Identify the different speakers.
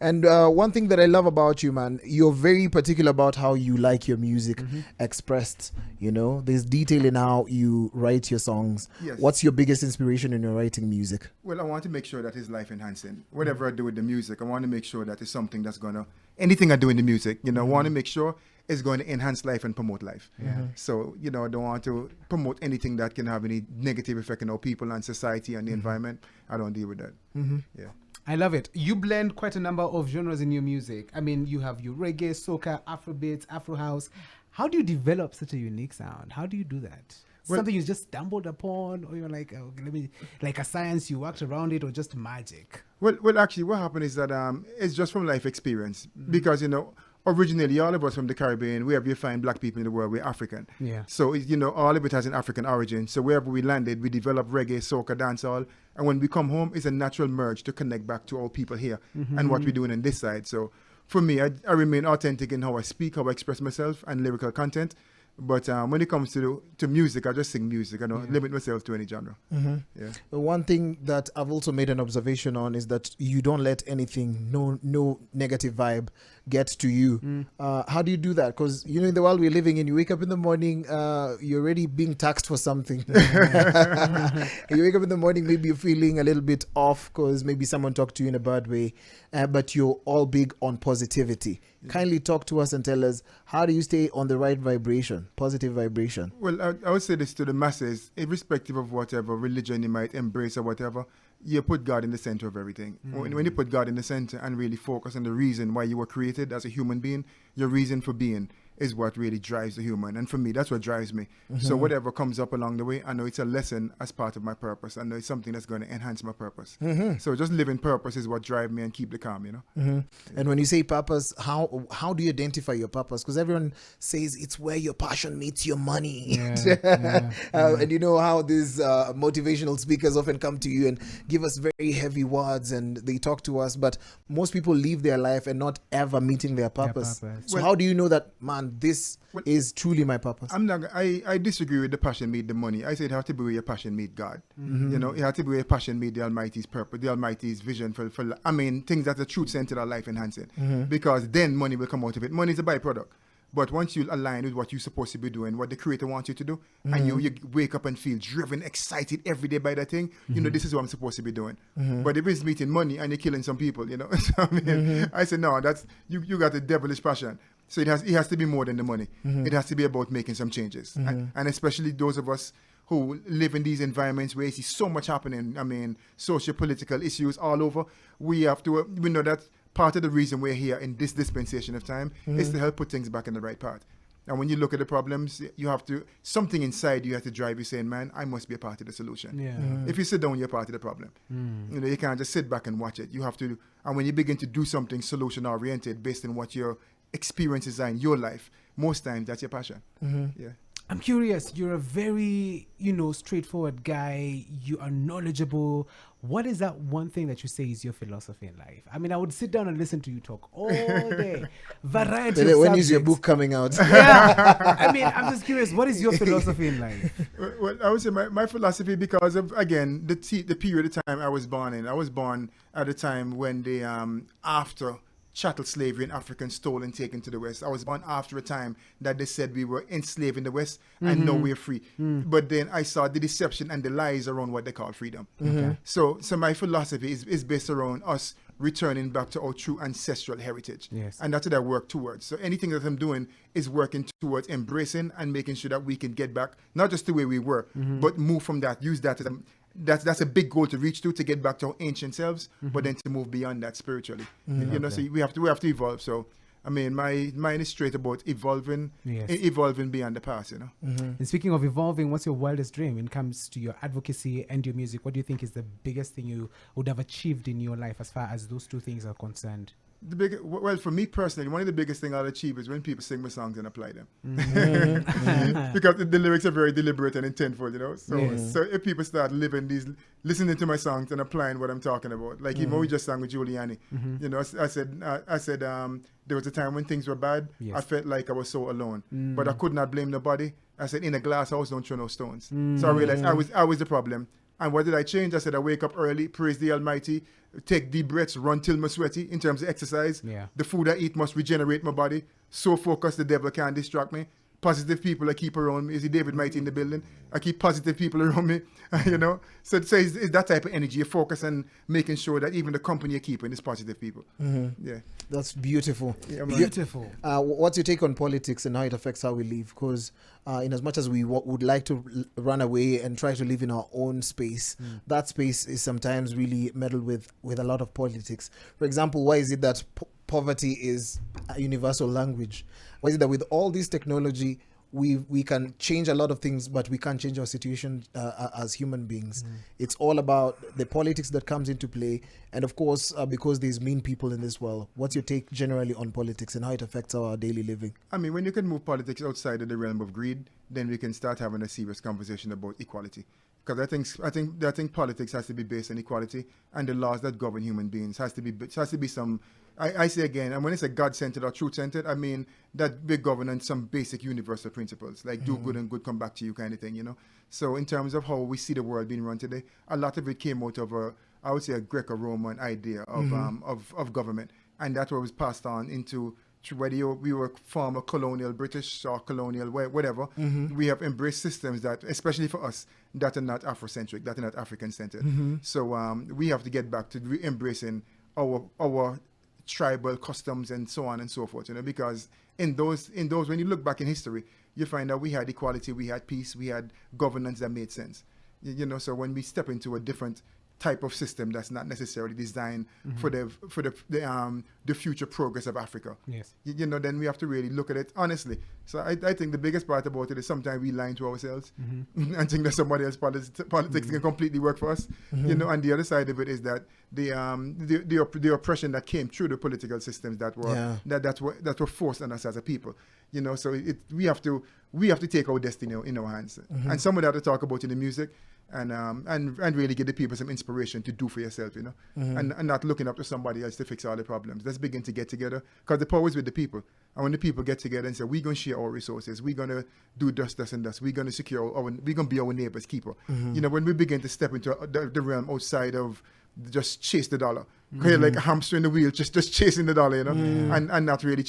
Speaker 1: And one thing that I love about you, man, you're very particular about how you like your music expressed. You know, there's detail in how you write your songs.
Speaker 2: Yes.
Speaker 1: What's your biggest inspiration in your writing music?
Speaker 2: Well, I want to make sure that it's life enhancing. Whatever I do with the music, I want to make sure that it's something that's going to, anything I do in the music, I want to make sure it's going to enhance life and promote life. So, I don't want to promote anything that can have any negative effect on people and society and the environment. I don't deal with that. Yeah.
Speaker 3: I love it. You blend quite a number of genres in your music. I mean, you have your reggae, soca, Afrobeats, Afro house. How do you develop such a unique sound? How do you do that?
Speaker 2: Well,
Speaker 3: something you just stumbled upon, or you're like, oh, like a science, you worked around it, or just magic?
Speaker 2: Well, actually, what happened is that it's just from life experience. Because, originally, all of us from the Caribbean, wherever you find black people in the world, we're African.
Speaker 3: Yeah.
Speaker 2: So, all of it has an African origin. So wherever we landed, we developed reggae, soca, dancehall. And when we come home, it's a natural merge to connect back to our people here and what we're doing on this side. So for me, I remain authentic in how I speak, how I express myself, and lyrical content. But when it comes to music, I just sing music. I don't limit myself to any genre. Yeah.
Speaker 1: One thing that I've also made an observation on is that you don't let anything, no negative vibe get to you. How do you do that? Because, in the world we're living in, you wake up in the morning, you're already being taxed for something. You wake up in the morning, maybe you're feeling a little bit off because maybe someone talked to you in a bad way, but you're all big on positivity. Kindly talk to us and tell us, how do you stay on the right vibration, positive vibration?
Speaker 2: Well, I would say this to the masses, irrespective of whatever religion you might embrace or whatever, you put God in the center of everything. When you put God in the center and really focus on the reason why you were created as a human being, your reason for being is what really drives the human. And for me, that's what drives me. So whatever comes up along the way, I know it's a lesson as part of my purpose. I know it's something that's going to enhance my purpose. So just living purpose is what drives me and keep the calm,
Speaker 1: And when you say purpose, how do you identify your purpose? Because everyone says it's where your passion meets your money. And you know how these motivational speakers often come to you and give us very heavy words and they talk to us, but most people live their life and not ever meeting their purpose. So how do you know that, man, this is truly my purpose?
Speaker 2: I disagree with the passion meet the money. I say it has to be where your passion meet God. It has to be where your passion meet the Almighty's purpose, the Almighty's vision for things that are truth-centered or life-enhancing. Because then money will come out of it. Money is a byproduct. But once you align with what you're supposed to be doing, what the Creator wants you to do, and you wake up and feel driven, excited every day by that thing, this is what I'm supposed to be doing. But if it's meeting money and you're killing some people, so I said, no, that's you got a devilish passion. So it has to be more than the money. It has to be about making some changes. And especially those of us who live in these environments where you see so much happening, social, political issues all over, we know that part of the reason we're here in this dispensation of time is to help put things back in the right path. And when you look at the problems, something inside you has to drive you saying, man, I must be a part of the solution. If you sit down, you're part of the problem. You can't just sit back and watch it. You have to, and when you begin to do something solution oriented based on what your experiences are in your life, most times that's your passion. Yeah.
Speaker 3: I'm curious, you're a very, straightforward guy. You are knowledgeable. What is that one thing that you say is your philosophy in life? I mean, I would sit down and listen to you talk all day. Variety of
Speaker 1: When
Speaker 3: subjects.
Speaker 1: is your book coming out?
Speaker 3: Yeah. I mean, I'm just curious, what is your philosophy in life?
Speaker 2: Well, I would say my philosophy, because of, again, the period of time I was born in. I was born at a time when after chattel slavery and Africans stole and taken to the West. I was born after a time that they said we were enslaved in the West and now we're free. But then I saw the deception and the lies around what they call freedom. So my philosophy is based around us returning back to our true ancestral heritage.
Speaker 3: Yes.
Speaker 2: And that's what I work towards. So anything that I'm doing is working towards embracing and making sure that we can get back, not just the way we were, but move from that, use that as that's a big goal to reach to get back to our ancient selves, but then to move beyond that spiritually. So we have to evolve. So I mean, my mind is straight about evolving beyond the past.
Speaker 3: And speaking of evolving, what's your wildest dream when it comes to your advocacy and your music? What do you think is the biggest thing you would have achieved in your life as far as those two things are concerned?
Speaker 2: Well, for me personally, one of the biggest things I'll achieve is when people sing my songs and apply them. Because the lyrics are very deliberate and intentful, So if people start listening to my songs and applying what I'm talking about, like even we just sang with Giuliani, I said there was a time when things were bad.
Speaker 3: Yes.
Speaker 2: I felt like I was so alone, but I could not blame nobody. I said, in a glass house, don't throw no stones. So I realized I was the problem. And what did I change? I said I wake up early, praise the Almighty, take deep breaths, run till I'm sweaty in terms of exercise.
Speaker 3: Yeah.
Speaker 2: The food I eat must regenerate my body. So focused the devil can't distract me. Positive people I keep around me. Is it David Mighty in the building? I keep positive people around me, you know. So it's that type of energy. You focus on making sure that even the company you're keeping is positive people. Yeah.
Speaker 1: That's beautiful.
Speaker 2: Yeah, man.
Speaker 3: Beautiful.
Speaker 1: What's your take on politics and how it affects how we live? Because in as much as we would like to run away and try to live in our own space, that space is sometimes really meddled with a lot of politics. For example, why is it that poverty is a universal language? Why is it that with all this technology, we can change a lot of things, but we can't change our situation as human beings? It's all about the politics that comes into play. And of course, because there's mean people in this world. What's your take generally on politics and how it affects our daily living?
Speaker 2: I mean, when you can move politics outside of the realm of greed, then we can start having a serious conversation about equality. Because I think politics has to be based on equality, and the laws that govern human beings has to be some. I say again, and when it's a God-centered or truth-centered, I mean that big governance, some basic universal principles, like do good and good come back to you kind of thing, you know. So in terms of how we see the world being run today, a lot of it came out of I would say a Greco-Roman idea of government, and that was passed on into whether we were former colonial British or colonial whatever. We have embraced systems that, especially for us, that are not Afrocentric, that are not African-centered. So we have to get back to embracing our tribal customs and so on and so forth, you know, because in those when you look back in history, you find that we had equality, we had peace, we had governance that made sense, you know. So when we step into a different type of system that's not necessarily designed for the future progress of Africa,
Speaker 3: Yes.
Speaker 2: you know, then we have to really look at it honestly. So I think the biggest part about it is sometimes we lie to ourselves and think that somebody else's politics can completely work for us, you know. And the other side of it is that the oppression that came through the political systems that were forced on us as a people, you know. So we have to take our destiny in our hands, and some of that to talk about in the music. And really give the people some inspiration to do for yourself, you know, and not looking up to somebody else to fix all the problems. Let's begin to get together, because the power is with the people. And when the people get together and say, we're going to share our resources, we're going to do this, and this, we're going to secure we're going to be our neighbor's keeper. You know, when we begin to step into the realm outside of just chase the dollar, like a hamster in the wheel, just chasing the dollar, you know, and not really